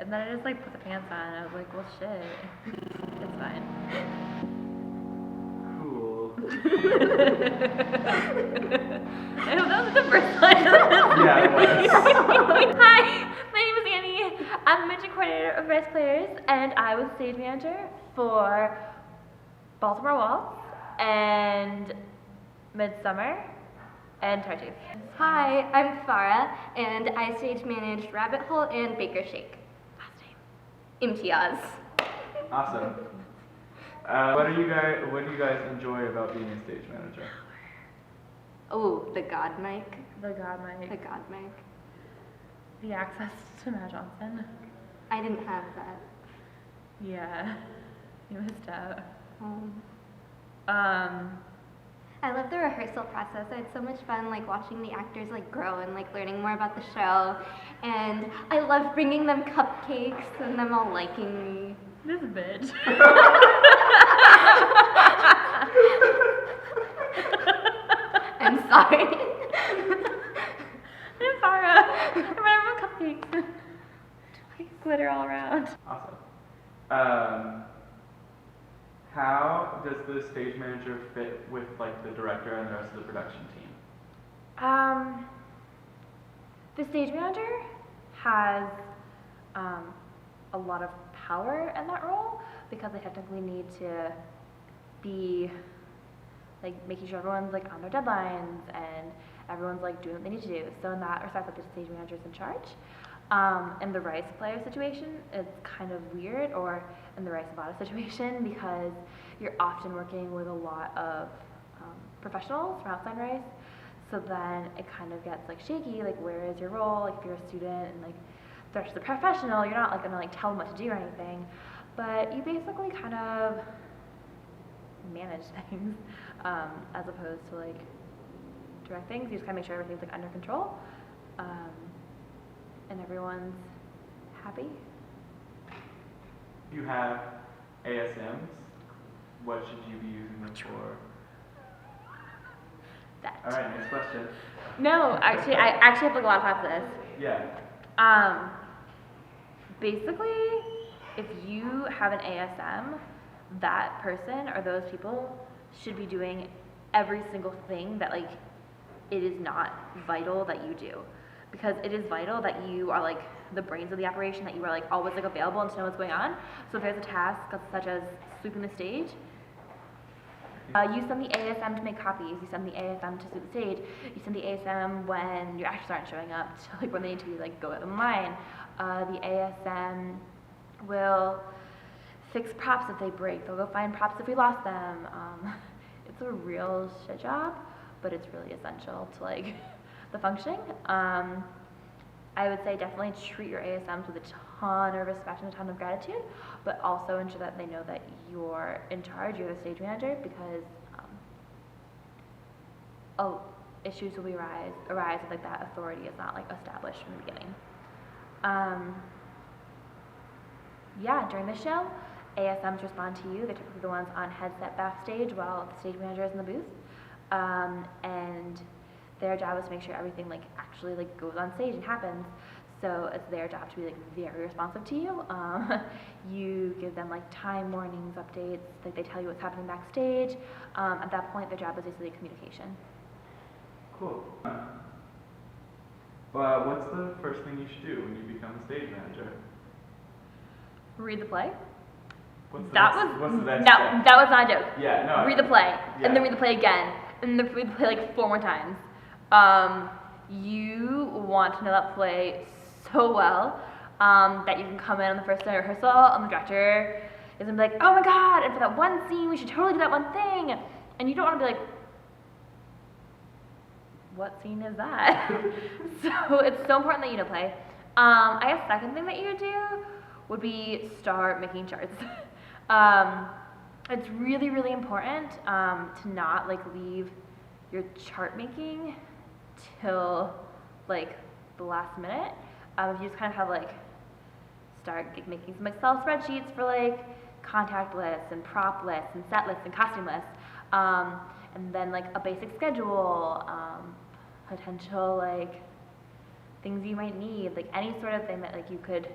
And then I just like put the pants on and I was like, well shit, it's fine. Cool. I hope that was the first line of this. Yeah, it was. Hi, my name is Annie. I'm the managing coordinator of Rice Players, and I was stage manager for Baltimore Waltz and Midsummer and Tartuffe. Hi, I'm Farah, and I stage managed Rabbit Hole and Baker Shake. Last name. Imtiaz. Awesome. What do you guys enjoy about being a stage manager? Oh, the God mic. The God mic. The God mic. The access to Matt Johnson. I didn't have that. Yeah, you missed out. I love the rehearsal process. I had so much fun like watching the actors like grow and like learning more about the show. And I love bringing them cupcakes and them all liking me. This bitch. I'm sorry. I'm Farah. I'm running with cupcakes. Glitter all around. Awesome. How does the stage manager fit with like the director and the rest of the production team? The stage manager has a lot of power in that role because they technically need to be like making sure everyone's like on their deadlines and everyone's like doing what they need to do. So in that respect, that the stage manager is in charge. In the Rice player situation, it's kind of weird, or in the Rice Nevada situation, because you're often working with a lot of professionals from outside Rice. So then it kind of gets like shaky, like where is your role? Like if you're a student and like the rest of the professional, you're not like gonna like tell them what to do or anything, but you basically kind of manage things as opposed to like direct things. You just kind of make sure everything's like under control. And everyone's happy. You have ASMs. What should you be using them for? That. All right, next question. No, actually, I actually have like a lot of thoughts for this. Yeah. Basically, if you have an ASM, that person or those people should be doing every single thing that like it is not vital that you do. Because it is vital that you are like the brains of the operation, that you are like always like available and to know what's going on. So if there's a task such as sweeping the stage, you send the ASM to make copies, you send the ASM to sweep the stage, you send the ASM when your actors aren't showing up, to like when they need to like go in line. The ASM will fix props if they break, they'll go find props if we lost them. It's a real shit job, but it's really essential to like the functioning. I would say definitely treat your ASMs with a ton of respect and a ton of gratitude, but also ensure that they know that you're in charge, you're the stage manager, because issues will arise if like that authority is not like established from the beginning. Yeah, during the show, ASMs respond to you. They're typically the ones on headset backstage while the stage manager is in the booth. And their job is to make sure everything like actually like goes on stage and happens. So it's their job to be like very responsive to you. You give them like time warnings, updates, like they tell you what's happening backstage. At that point, their job is basically communication. Cool. Well, what's the first thing you should do when you become a stage manager? Read the play. What's the That next, was what's the next no, step? that was not a joke. Yeah, no. Read the play, Yeah. and then read the play again, and then read the play like 4 more times. You want to know that play so well that you can come in on the first day of rehearsal, and the director is gonna be like, "Oh my god!" And for that one scene, we should totally do that one thing. And you don't want to be like, "What scene is that?" So it's so important that you know play. I guess second thing that you would do would be start making charts. It's really, really important to not like leave your chart making till like the last minute. If you just kind of have like start making some Excel spreadsheets for like contact lists and prop lists and set lists and costume lists, and then like a basic schedule, potential like things you might need, like any sort of thing that like you could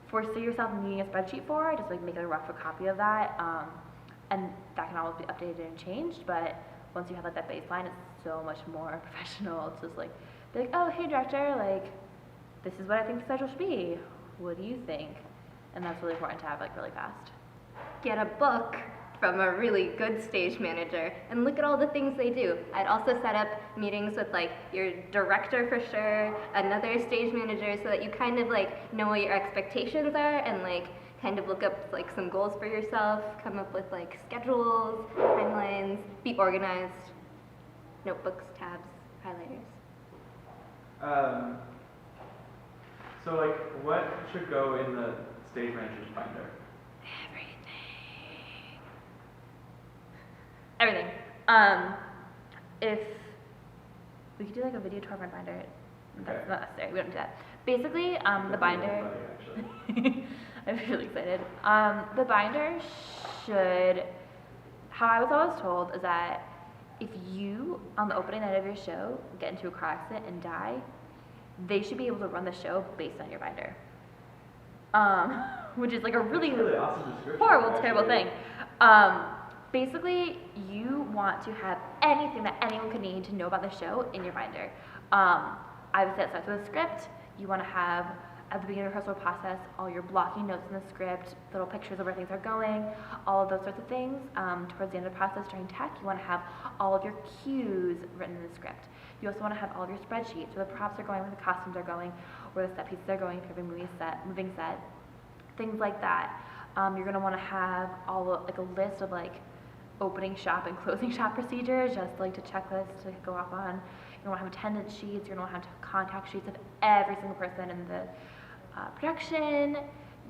foresee yourself needing a spreadsheet for, just like make a rough copy of that, and that can always be updated and changed, but once you have like that baseline, it's so much more professional. It's just like, be like, oh, hey director, like, this is what I think the schedule should be. What do you think? And that's really important to have like really fast. Get a book from a really good stage manager and look at all the things they do. I'd also set up meetings with like your director for sure, another stage manager, so that you kind of like know what your expectations are and like kind of look up like some goals for yourself, come up with like schedules, timelines, be organized, notebooks, tabs, highlighters. So like, what should go in the stage manager's binder? Everything. If we could do like a video tour of my binder, that's Okay. not necessary. We don't do that. Basically, the binder. I'm really excited. The binder should. How I was always told is that if you, on the opening night of your show, get into a car accident and die, they should be able to run the show based on your binder. Which is like a really, That's a really awesome description, horrible, terrible actually. thing. Basically, you want to have anything that anyone could need to know about the show in your binder. I would say it starts with a script. You want to have, at the beginning of the rehearsal process, all your blocking notes in the script, little pictures of where things are going, all of those sorts of things. Towards the end of the process during tech, you want to have all of your cues written in the script. You also want to have all of your spreadsheets, where the props are going, where the costumes are going, where the set pieces are going, if you have a moving set, things like that. You're going to want to have all of, like a list of like opening shop and closing shop procedures, just like to checklist to go off on. You're going to want to have attendance sheets. You're going to want to have contact sheets of every single person in the production.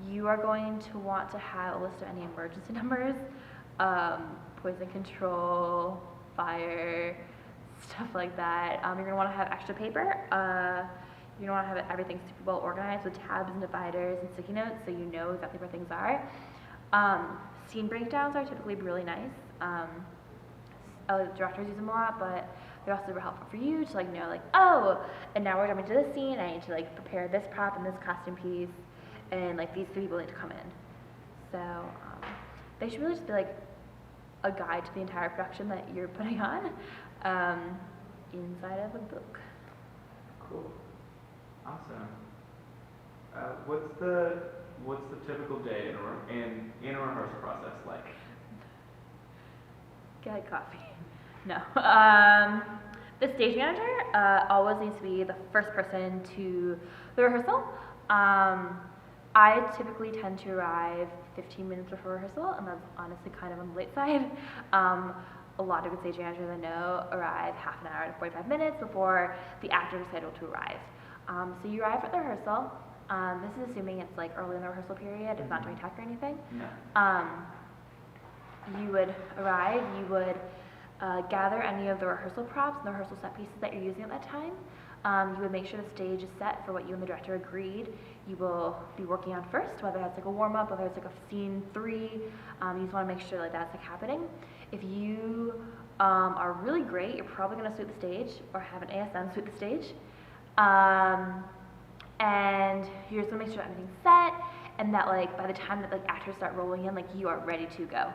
You are going to want to have a list of any emergency numbers, poison control, fire, stuff like that. You're going to want to have extra paper. You're going to want to have everything super well organized with tabs and dividers and sticky notes so you know exactly where things are. Scene breakdowns are typically really nice. Directors use them a lot, but they're also super helpful for you to like know like, oh, and now we're jumping to this scene, I need to like prepare this prop and this costume piece, and like these three people need to come in. So they should really just be like a guide to the entire production that you're putting on inside of a book. Cool. Awesome. What's the typical day in a rehearsal process like? Get coffee. No. The stage manager always needs to be the first person to the rehearsal. I typically tend to arrive 15 minutes before rehearsal, and that's honestly kind of on the late side. A lot of good stage managers I know arrive half an hour to 45 minutes before the actors are scheduled to arrive. So you arrive at the rehearsal. This is assuming it's like early in the rehearsal period, it's not during tech or anything. No. You would arrive, you would gather any of the rehearsal props and the rehearsal set pieces that you're using at that time. You would make sure the stage is set for what you and the director agreed you will be working on first, whether that's like a warm-up, whether it's like a scene 3. You just want to make sure like that's like happening. If you are really great, you're probably going to sweep the stage or have an ASM sweep the stage. And you're just going to make sure that everything's set and that like by the time that like actors start rolling in, like you are ready to go.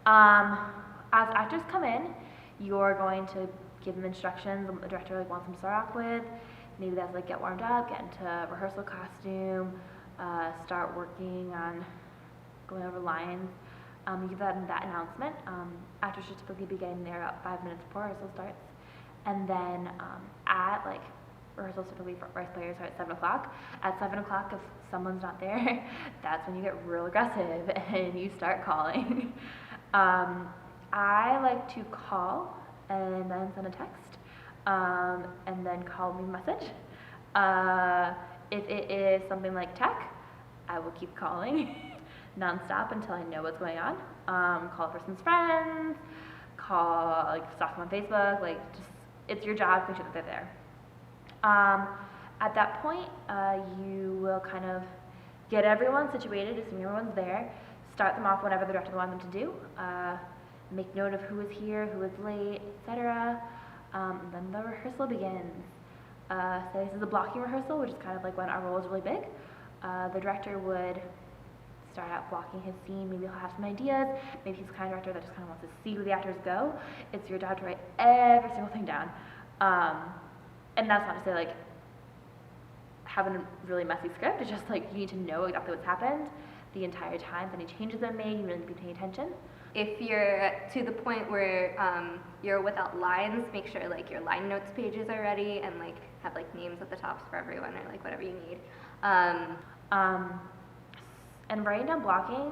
As actors come in, you're going to give them instructions on what the director like wants them to start off with. Maybe that's like get warmed up, get into rehearsal costume, start working on going over lines. You give that announcement. Actors should typically be getting there about 5 minutes before rehearsal starts. And then at like rehearsals typically for rice players are at 7 o'clock. At 7 o'clock, if someone's not there, that's when you get real aggressive and you start calling. I like to call and then send a text, and then call me a message. If it is something like tech, I will keep calling nonstop until I know what's going on. Call a person's friends, call, like, stalk them on Facebook, like, just, it's your job to make sure that they're there. At that point, you will kind of get everyone situated, assuming everyone's there, start them off whenever the director wants them to do, make note of who is here, who is late, etc. Then the rehearsal begins. So this is a blocking rehearsal, which is kind of like when our role is really big. the director would start out blocking his scene. Maybe he'll have some ideas. Maybe he's the kind of director that just kind of wants to see where the actors go. It's your job to write every single thing down. And that's not to say like having a really messy script. It's just like you need to know exactly what's happened the entire time. If any changes are made, you really need to be paying attention. If you're to the point where you're without lines, make sure like your line notes pages are ready and like have like names at the tops for everyone or like whatever you need. And writing down blocking,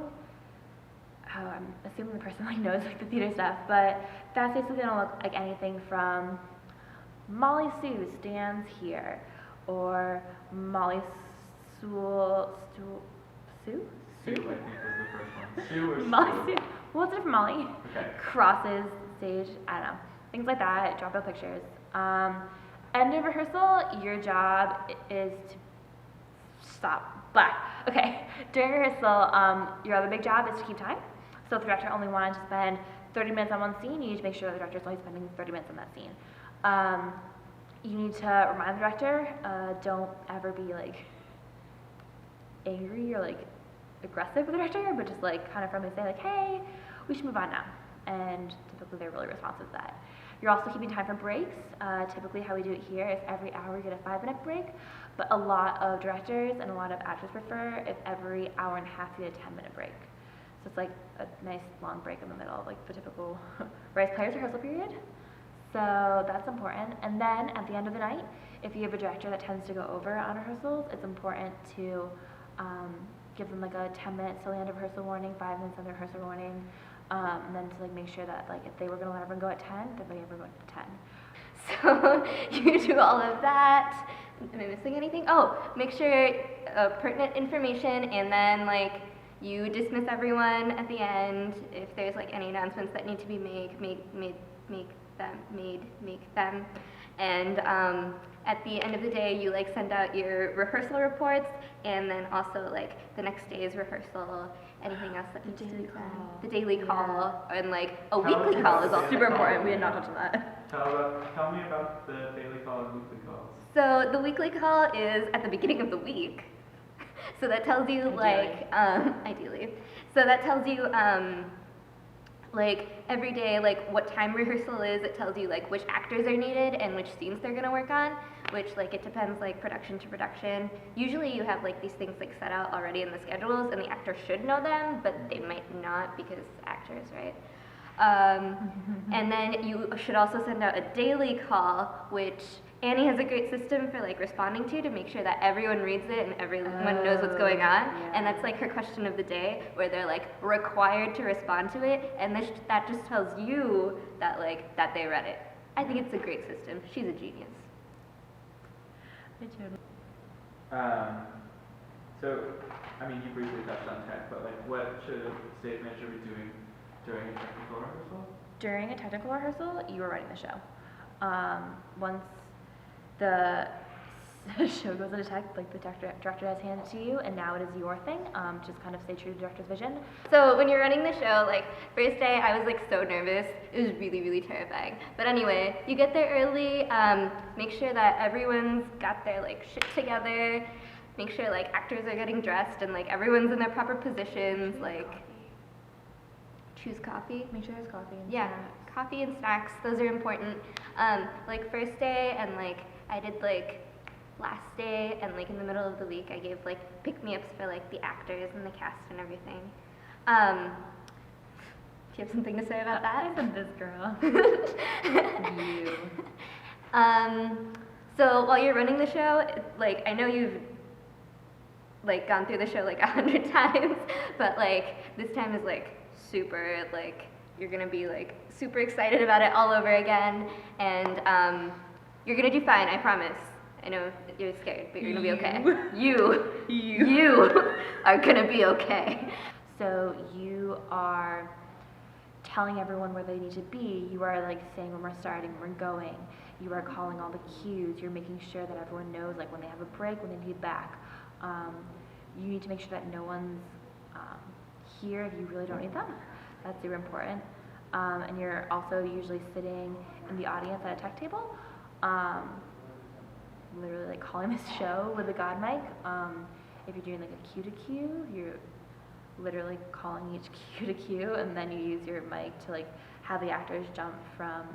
I'm assuming the person like knows like the theater stuff, but that's basically gonna look like anything from Molly Sue stands here, or Molly Sue? Sue, I think was the first one. Sue or Molly Sue? Sue. What's it for Molly? Okay. Crosses stage, I don't know, things like that. Drop out pictures. End of rehearsal, your job is to stop. But okay, during rehearsal, your other big job is to keep time. So if the director only wanted to spend 30 minutes on one scene, you need to make sure that the director's only spending 30 minutes on that scene. You need to remind the director, don't ever be like angry or like aggressive with the director, but just like kind of friendly say like, hey, we should move on now. And typically they're really responsive to that. You're also keeping time for breaks. Typically how we do it here is every hour you get a 5-minute break, but a lot of directors and a lot of actors prefer if every hour and a half you get a 10-minute break. So it's like a nice long break in the middle of like the typical Rice Players rehearsal period. So that's important. And then at the end of the night, if you have a director that tends to go over on rehearsals, it's important to give them like a 10 minutes till the end of rehearsal warning, 5 minutes on the rehearsal warning, and then to like make sure that like if they were gonna let everyone go at 10, then they ever go at 10. So you do all of that. Am I missing anything? Oh, make sure pertinent information, and then like you dismiss everyone at the end. If there's like any announcements that need to be made, make them. And at the end of the day, you like send out your rehearsal reports, and then also like the next day's rehearsal, anything else that needs to be done. The daily call, and like a weekly call is also super important. We did not touch on that. Tell me about the daily call and weekly calls. So the weekly call is at the beginning of the week. So that tells you like, ideally. So that tells you like every day, like what time rehearsal is. It tells you like which actors are needed and which scenes they're gonna work on, which like it depends like production to production. Usually you have like these things like set out already in the schedules, and the actor should know them, but they might not because actors, right? And then you should also send out a daily call, which Annie has a great system for like responding to make sure that everyone reads it and everyone knows what's going on. Yeah. And that's like her question of the day, where they're like required to respond to it, and that just tells you that like that they read it. I think it's a great system. She's a genius. So, I mean, you briefly touched on tech, but like, what should a stage manager be doing during a technical rehearsal? During a technical rehearsal, you are writing the show. Once the show goes into tech, like the director has handed it to you, and now it is your thing. Just kind of stay true to the director's vision. So when you're running the show, like first day I was like so nervous. It was really, really terrifying. But anyway, you get there early, make sure that everyone's got their like shit together, make sure like actors are getting dressed and like everyone's in their proper positions, like choose coffee. Make sure there's coffee. And Yeah, snacks. coffee and snacks, those are important. Like first day, and like I did like last day, and like in the middle of the week I gave like pick-me-ups for like the actors and the cast and everything. Do you have something to say about that? I said this girl. You. So while you're running the show, like I know you've like gone through the show like 100 times, but like this time is like super, like you're gonna be like super excited about it all over again, and you're gonna do fine, I promise. I know that you're scared, but you're gonna be okay. You are gonna be okay. So you are telling everyone where they need to be. You are like saying when we're starting, when we're going. You are calling all the cues. You're making sure that everyone knows like when they have a break, when they need back. You need to make sure that no one's here if you really don't need them. That's super important. And you're also usually sitting in the audience at a tech table, literally like calling this show with a God mic. if you're doing like a cue to cue, you're literally calling each cue to cue, and then you use your mic to like have the actors jump from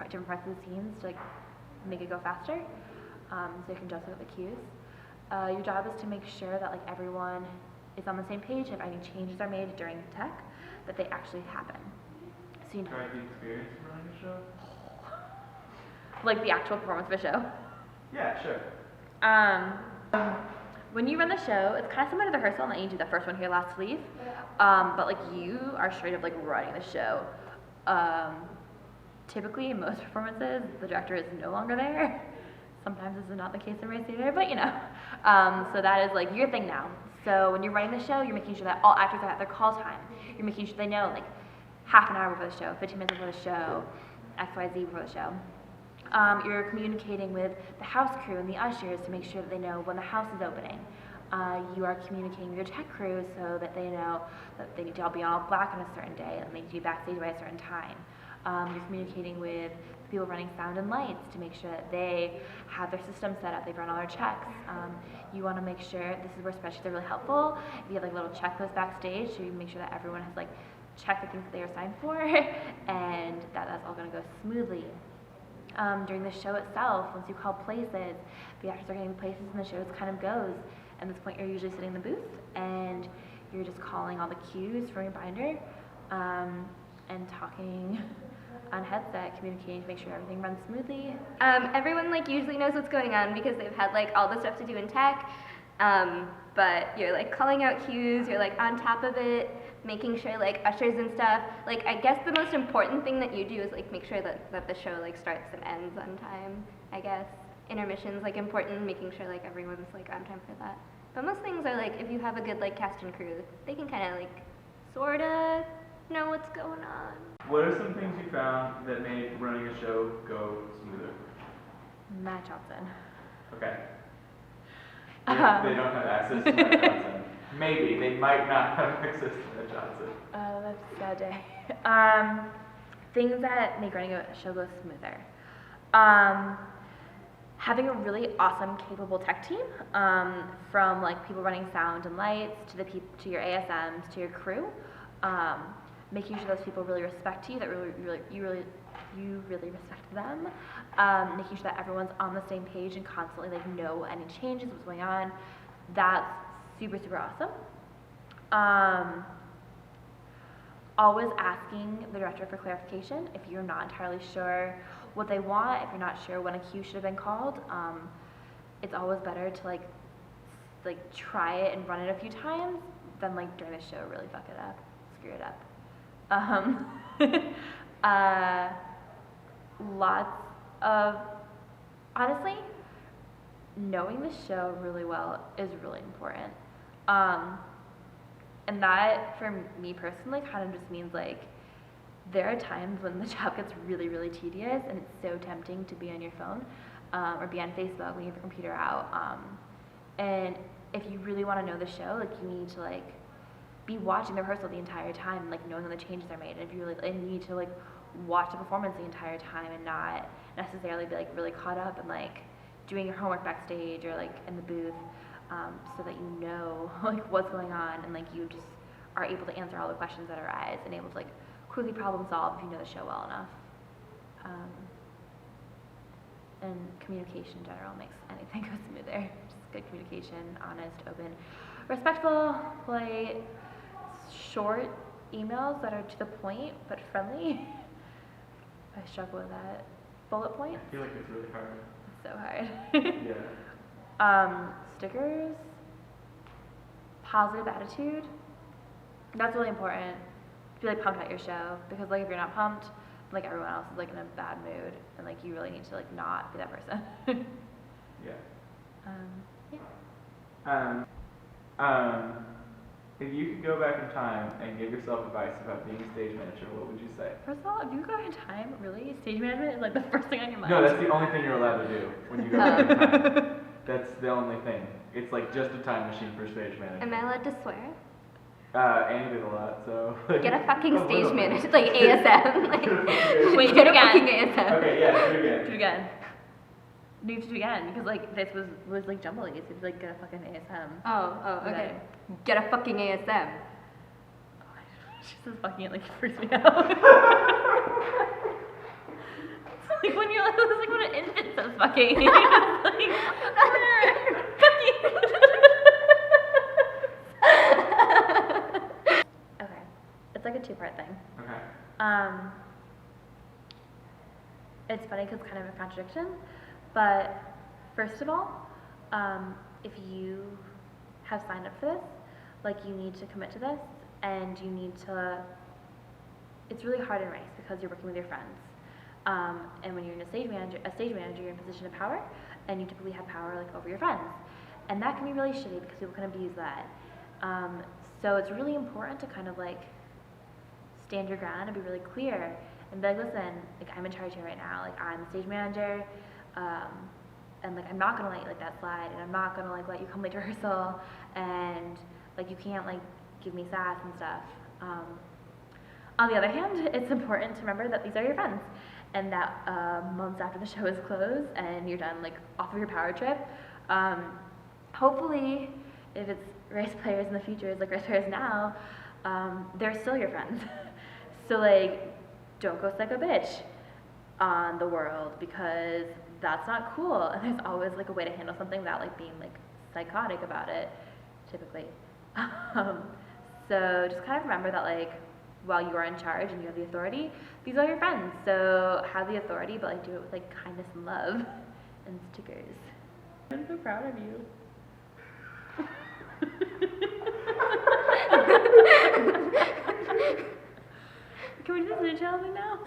different parts of the scenes to like make it go faster. So you can just look at the cues. Your job is to make sure that like everyone is on the same page. If any changes are made during tech, that they actually happen. So you know, Describe the experience of running a show? like the actual performance of a show. Yeah, sure. When you run the show, it's kind of similar to the rehearsal, and then you do the first one here, last to leave. But like you are straight up like running the show. Typically, in most performances, the director is no longer there. Sometimes this is not the case in Race Theater, but you know. So that is like your thing now. So when you're running the show, you're making sure that all actors are at their call time. You're making sure they know like half an hour before the show, 15 minutes before the show, XYZ before the show. You're communicating with the house crew and the ushers to make sure that they know when the house is opening. You are communicating with your tech crew so that they know that they need to all be all black on a certain day and they need to be backstage by a certain time. You're communicating with the people running sound and lights to make sure that they have their system set up, they've run all their checks. You want to make sure, this is where spreadsheets are really helpful, you have like little checklists backstage so you make sure that everyone has like checked the things that they are signed for and that that's all going to go smoothly. During the show itself, once you call places, the actors are getting places and the show just kind of goes. At this point, you're usually sitting in the booth and you're just calling all the cues from your binder and talking on headset, communicating to make sure everything runs smoothly. Everyone like usually knows what's going on because they've had like all the stuff to do in tech, but you're like calling out cues, you're like on top of it, making sure like ushers and stuff. Like I guess the most important thing that you do is like make sure that the show like starts and ends on time, I guess. Intermissions like important, making sure like everyone's like on time for that. But most things are like if you have a good like cast and crew, they can kind of like sorta know what's going on. What are some things you found that made running a show go smoother? Matt Johnson. Okay. They don't have access to Matt Johnson. Maybe. They might not have access to Matt Johnson. Oh, that's a sad day. Things that make running a show go smoother. Having a really awesome, capable tech team, from like people running sound and lights to to your ASMs to your crew, making sure those people really respect you, that you really respect them, making sure that everyone's on the same page and constantly like know any changes, what's going on. That's super, super awesome. Always asking the director for clarification if you're not entirely sure what they want, if you're not sure when a cue should have been called. It's always better to like try it and run it a few times than like during the show really fuck it up, screw it up. Lots of, honestly, knowing the show really well is really important. And that, for me personally, kind of just means like, there are times when the job gets really, really tedious and it's so tempting to be on your phone or be on Facebook when you have your computer out. And if you really want to know the show, like you need to like be watching the rehearsal the entire time, like knowing when the changes are made. And if you really need to like watch the performance the entire time and not necessarily be like really caught up in like doing your homework backstage or like in the booth, so that you know like what's going on and like you just are able to answer all the questions that arise and able to like quickly problem solve if you know the show well enough. And communication in general makes anything go smoother. Just good communication, honest, open, respectful, polite, short emails that are to the point but friendly. I struggle with that. Bullet points, I feel like it's really hard. so hard. Yeah. Stickers, positive attitude. That's really important. Be like pumped at your show because like if you're not pumped, like everyone else is like in a bad mood and like you really need to like not be that person. Yeah. Yeah. If you could go back in time and give yourself advice about being a stage manager, what would you say? First of all, if you go back in time, really, stage management is like the first thing on your mind. No, that's the only thing you're allowed to do when you go back in time. That's the only thing. It's like just a time machine for stage manager. Am I allowed to swear? Annie did a lot, so. Get a fucking A stage little bit. manager, like ASM. Like, Wait, get do a it again. fucking ASM. Okay, yeah, do it Do it again. again. No, you have to do it again because like this was like jumbly. It's like get a fucking ASM. Oh, And okay. then- Get a fucking ASM. She says fucking it like freaks me out. It's like when you're like, it's like when an infant says fucking. You're just like, fucking. Okay, it's like a two-part thing. Okay. It's funny because it's kind of a contradiction, but first of all, if you have signed up for this, like you need to commit to this, and you need to. It's really hard in race because you're working with your friends, and when you're a stage manager, you're in a position of power, and you typically have power like over your friends, and that can be really shitty because people can abuse that. So it's really important to kind of like stand your ground and be really clear and be like, listen, like I'm in charge here right now, like I'm the stage manager, and like I'm not gonna let you let that slide, and I'm not gonna like let you come late to rehearsal, and like you can't like give me sass and stuff. On the other hand, it's important to remember that these are your friends, and that months after the show is closed and you're done like off of your power trip, hopefully, if it's race players in the future, it's like race players now, they're still your friends. So like, don't go like a bitch on the world because that's not cool. And there's always like a way to handle something without like being like psychotic about it, typically. So just kind of remember that like, while you are in charge and you have the authority, these are your friends. So have the authority, but like do it with like kindness and love and stickers. I'm so proud of you. Can we just do challenge now?